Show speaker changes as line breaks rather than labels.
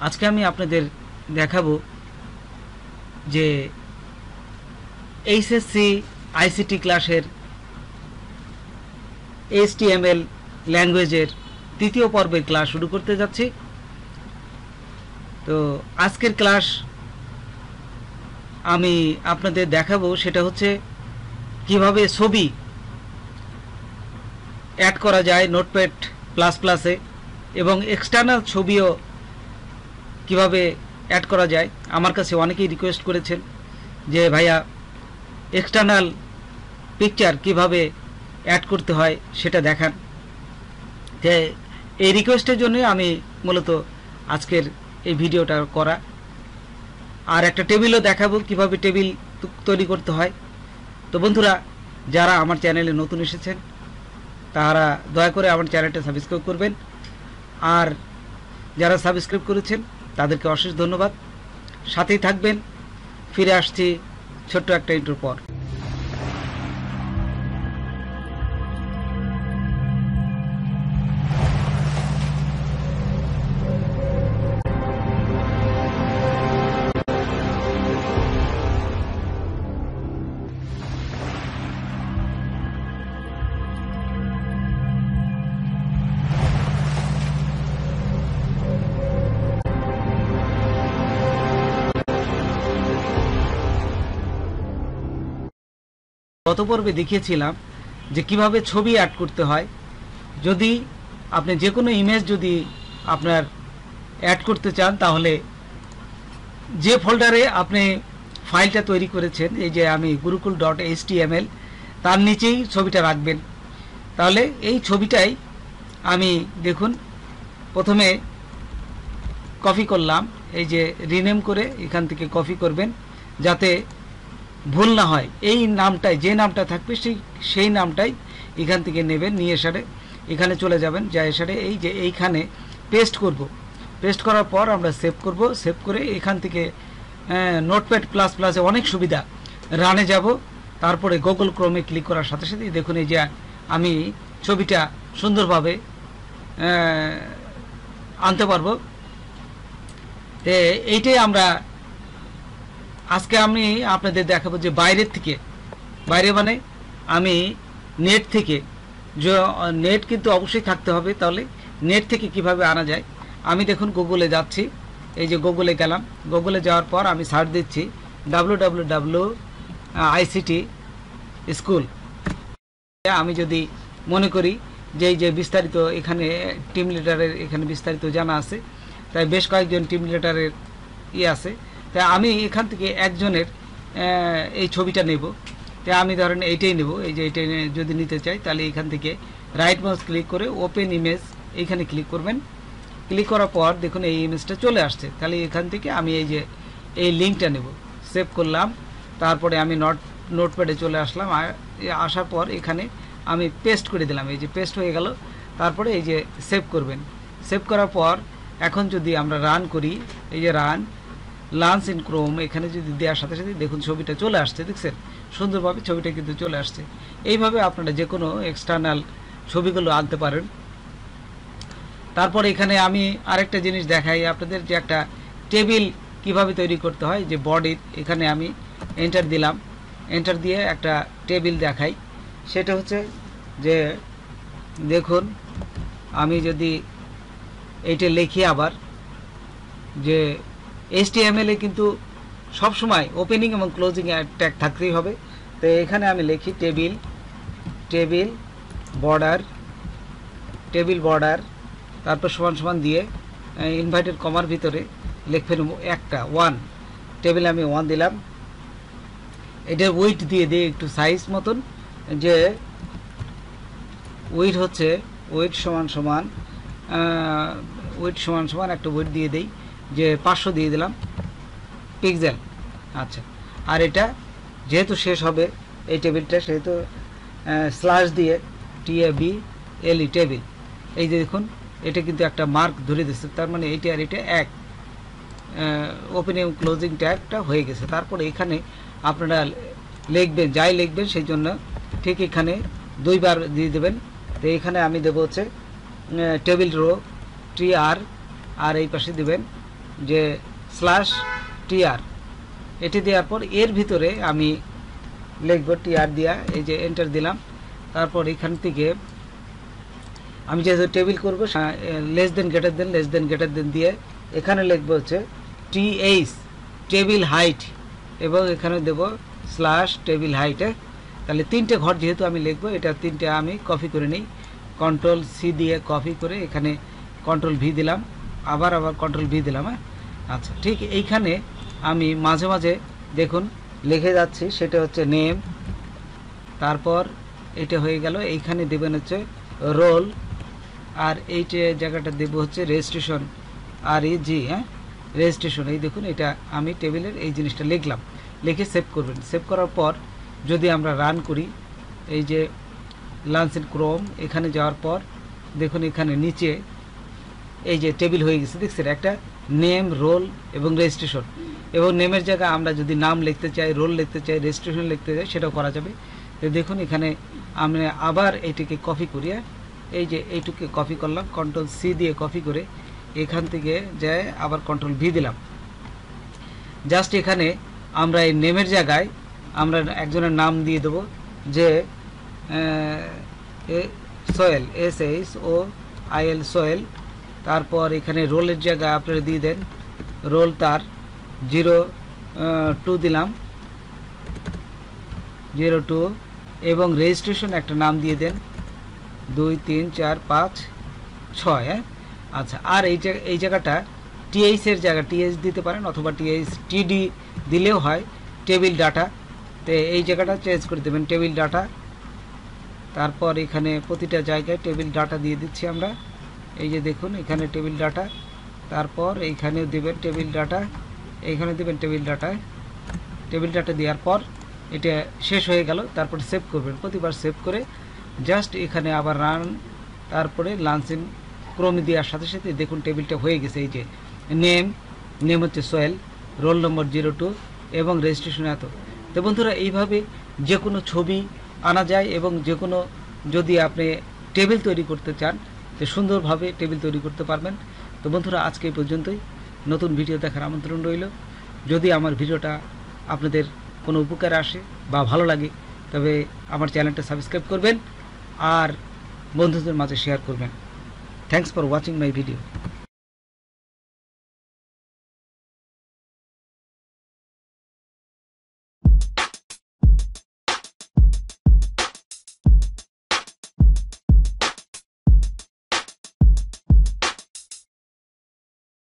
আজকে আমি আপনাদের দেখাবো যে এইচএসসি আইসিটি ক্লাসের HTML ল্যাঙ্গুয়েজের তৃতীয় পর্বের ক্লাস শুরু করতে যাচ্ছি। তো আজকের ক্লাস আমি আপনাদের দেখাবো সেটা হচ্ছে কিভাবে ছবি অ্যাড করা যায় নোটপ্যাড প্লাস প্লাসে, এবং এক্সটার্নাল ছবিও কিভাবে অ্যাড করা যায়। আমার কাছে অনেকেই রিকোয়েস্ট করেছেন যে ভাইয়া এক্সটার্নাল পিকচার কিভাবে অ্যাড করতে হয় সেটা দেখান। তো এই রিকোয়েস্টের জন্যই আমি মূলত আজকের এই ভিডিওটা করা। আর একটা টেবিলও দেখাবো কিভাবে টেবিল তৈরি করতে হয়। তো বন্ধুরা, যারা আমার চ্যানেলে নতুন এসেছেন তারা দয়া করে আমার চ্যানেলটা সাবস্ক্রাইব করবেন, আর যারা সাবস্ক্রাইব করেছেন তাদেরকে অশেষ ধন্যবাদ। সাথেই থাকবেন। ফিরে আসছি ছোট্ট একটা ইন্ট্রোর পর। গত পর্বে দেখিয়েছিলাম যে কিভাবে ছবি অ্যাড করতে হয়। যদি আপনি যে কোনো ইমেজ যদি আপনার অ্যাড করতে চান, তাহলে যে ফোল্ডারে আপনি ফাইলটা তৈরি করেছেন, এই যে আমি গুরুকুল.html, তার নিচেই ছবিটা রাখবেন। তাহলে এই ছবিটাই আমি দেখুন প্রথমে কপি করলাম, এই যে রিনেম করে এখান থেকে কপি করবেন যাতে ভুল না হয়। এই নামটাই, যে নামটা থাকবে সেই নামটাই এখান থেকে নেবেন, নিয়ে এসে এখানে চলে যাবেন, যা এসে এই যে এইখানে পেস্ট করব। পেস্ট করার পর আমরা সেভ করব। সেভ করে এখান থেকে নোটপ্যাড প্লাস প্লাসে অনেক সুবিধা, রানে যাব, তারপরে গুগল ক্রোমে ক্লিক করার সাথে সাথেই দেখুন এই যে আমি ছবিটা সুন্দরভাবে আনতে পারবো। এইটাই আমরা আজকে আমি আপনাদের দেখাবো যে বাইরের থেকে, বাইরে মানে আমি নেট থেকে, যে নেট কিন্তু অবশ্যই থাকতে হবে, তাহলে নেট থেকে কিভাবে আনা যায়। আমি দেখুন গুগলে যাচ্ছি, এই যে গুগলে গেলাম। গুগলে যাওয়ার পর আমি সার্চ দিচ্ছি www.ict স্কুল। আমি যদি মনে করি যে এই যে বিস্তারিত এখানে টিম লিডারের এখানে বিস্তারিত জানা আছে, তাই বেশ কয়েকজন টিম লিডারের আছে, তাই আমি এখান থেকে একজনের এই ছবিটা নেব। তাই আমি ধরেন এইটাই নেব, এই যে এইটাই যদি নিতে চাই তাহলে এখান থেকে রাইট মাউস ক্লিক করে ওপেন ইমেজ এইখানে ক্লিক করবেন। ক্লিক করার পর দেখুন এই ইমেজটা চলে আসছে। তাহলে এখান থেকে আমি এই যে এই লিঙ্কটা নেব, সেভ করলাম। তারপরে আমি নোটপ্যাডে চলে আসলাম, আসার পর এখানে আমি পেস্ট করে দিলাম, এই যে পেস্ট হয়ে গেল। তারপরে এই যে সেভ করবেন। সেভ করার পর এখন যদি আমরা রান করি, এই যে রান লঞ্চ ইন ক্রোম, এখানে যদি দেওয়ার সাথে সাথে দেখুন ছবিটা চলে আসছে। দেখছেন সুন্দরভাবে ছবিটা কিন্তু চলে আসছে। এইভাবে আপনারা যে কোনো এক্সটার্নাল ছবিগুলো আনতে পারেন। তারপর এখানে আমি আরেকটা জিনিস দেখাই আপনাদের, যে একটা টেবিল কিভাবে তৈরি করতে হয়। যে বডির এখানে আমি এন্টার দিলাম, এন্টার দিয়ে একটা টেবিল দেখাই। সেটা হচ্ছে যে দেখুন আমি যদি এইটা লিখি আবার, যে HTML-এ কিন্তু সবসময় ওপেনিং এবং ক্লোজিং ট্যাগ থাকতেই হবে। তো এখানে আমি লিখি টেবিল বর্ডার, তারপর সমান সমান দিয়ে ইনভার্টেড কমার ভিতরে লিখে নেব একটা 1, টেবিল আমি 1 দিলাম। এটার ওয়েট দিয়ে দিই একটু সাইজ মতন, যে ওয়েট হচ্ছে ওয়েট সমান সমান একটা ওয়েট দিয়ে দেই, যে 500 দিয়ে দিলাম পিক্সেল। আচ্ছা, আর এটা যেহেতু শেষ হবে এই টেবিলটা, সেহেতু স্ল্যাশ দিয়ে TABLE টেবিল, এই যে দেখুন এটা কিন্তু একটা মার্ক ধরে দিচ্ছে, তার মানে এইটা আর এটা এক, ওপেনিং ক্লোজিং ট্যাগটা হয়ে গেছে। তারপরে এখানে আপনারা লিখবেন, যাই লিখবেন সেই জন্য ঠিক এখানে 2 বার দিয়ে দেবেন। তো এখানে আমি দেবো হচ্ছে টেবিল রো TR, আর এই পাশে দেবেন যে স্ল্যাশ টিআর, এটি দেওয়ার পর এর ভিতরে আমি লিখব টিআর দিয়া, এই যে এন্টার দিলাম। তারপর এখান থেকে আমি যেহেতু টেবিল করবো লেস দেন গ্রেটার দেন দিয়ে এখানে লিখবো হচ্ছে টিএইচ টেবিল হাইট, এবং এখানে দেব স্ল্যাশ টেবিল হাইটে। তাহলে 3টে ঘর যেহেতু আমি লিখবো, এটা 3টে আমি কপি করে নিই, কন্ট্রোল সি দিয়ে কপি করে এখানে কন্ট্রোল ভি দিলাম, আবার কন্ট্রোল ভি দিলাম। হ্যাঁ, আচ্ছা, ঠিক এইখানে আমি মাঝে মাঝে দেখুন লিখে যাচ্ছি, সেটা হচ্ছে নেম, তারপর এটা হয়ে গেল। এইখানে দেবেন হচ্ছে রোল, আর এইটা জায়গাটা দেব হচ্ছে রেজিস্ট্রেশন, আর এই জি, হ্যাঁ রেজিস্ট্রেশন। এই দেখুন এটা আমি টেবিলের এই জিনিসটা লিখলাম, লিখে সেভ করবেন। সেভ করার পর যদি আমরা রান করি, এই যে লঞ্চ ইন ক্রোম, এখানে যাওয়ার পর দেখুন এখানে নিচে এই যে টেবিল হয়ে গেছে, দেখছেন একটা নেম, রোল এবং রেজিস্ট্রেশন। এবং নেমের জায়গায় আমরা যদি নাম লিখতে চাই, রোল লিখতে চাই, রেজিস্ট্রেশন লিখতে চাই, সেটাও করা যাবে। তো দেখুন এখানে আমরা আবার এইটিকে কপি করি, এই যে এইটুকে কপি করলাম, কন্ট্রোল সি দিয়ে কপি করে এখান থেকে যায় আবার কন্ট্রোল ভি দিলাম। জাস্ট এখানে আমরা এই নেমের জায়গায় আমরা একজনের নাম দিয়ে দেবো, যে সোয়েল, SOIL সোয়েল। তারপর এখানে রোলের জায়গায় আপনারা দিয়ে দেন রোল, তার 02 দিলাম, 02, এবং রেজিস্ট্রেশন একটা নাম দিয়ে দেন 2 3 4 5 6। হ্যাঁ, আচ্ছা, আর এই জায়গাটা টিএইচ এর জায়গা টিএইচ দিতে পারেন, অথবা TD দিলেও হয়, টেবিল ডাটা। তো এই জায়গাটা চেঞ্জ করে দেবেন টেবিল ডাটা। তারপর এখানে প্রতিটা জায়গায় টেবিল ডাটা দিয়ে দিচ্ছি আমরা, এই যে দেখুন এখানে টেবিল ডাটা, তারপর এইখানেও দেবেন টেবিল ডাটা, এইখানে দেবেন টেবিল ডাটা দেওয়ার পর এটা শেষ হয়ে গেল। তারপর সেভ করবেন, প্রতিবার সেভ করে জাস্ট এখানে আবার রান, তারপরে লঞ্চ ইন ক্রোমে দেওয়ার সাথে সাথে দেখুন টেবিলটা হয়ে গেছে। এই যে নেম হচ্ছে সোয়েল, রোল নম্বর 02 এবং রেজিস্ট্রেশন এত। তো বন্ধুরা, এইভাবে যে কোনো ছবি আনা যায়, এবং যে কোনো যদি আপনি টেবিল তৈরি করতে চান, তো সুন্দরভাবে টেবিল তৈরি করতে পারবেন। তো বন্ধুরা, আজকে এই পর্যন্তই। নতুন ভিডিও দেখার আমন্ত্রণ রইল। যদি আমার ভিডিওটা আপনাদের কোনো উপকারে আসে বা ভালো লাগে, তবে আমার চ্যানেলটা সাবস্ক্রাইব করবেন আর বন্ধুদের মাঝে শেয়ার করবেন। Thanks for watching my video.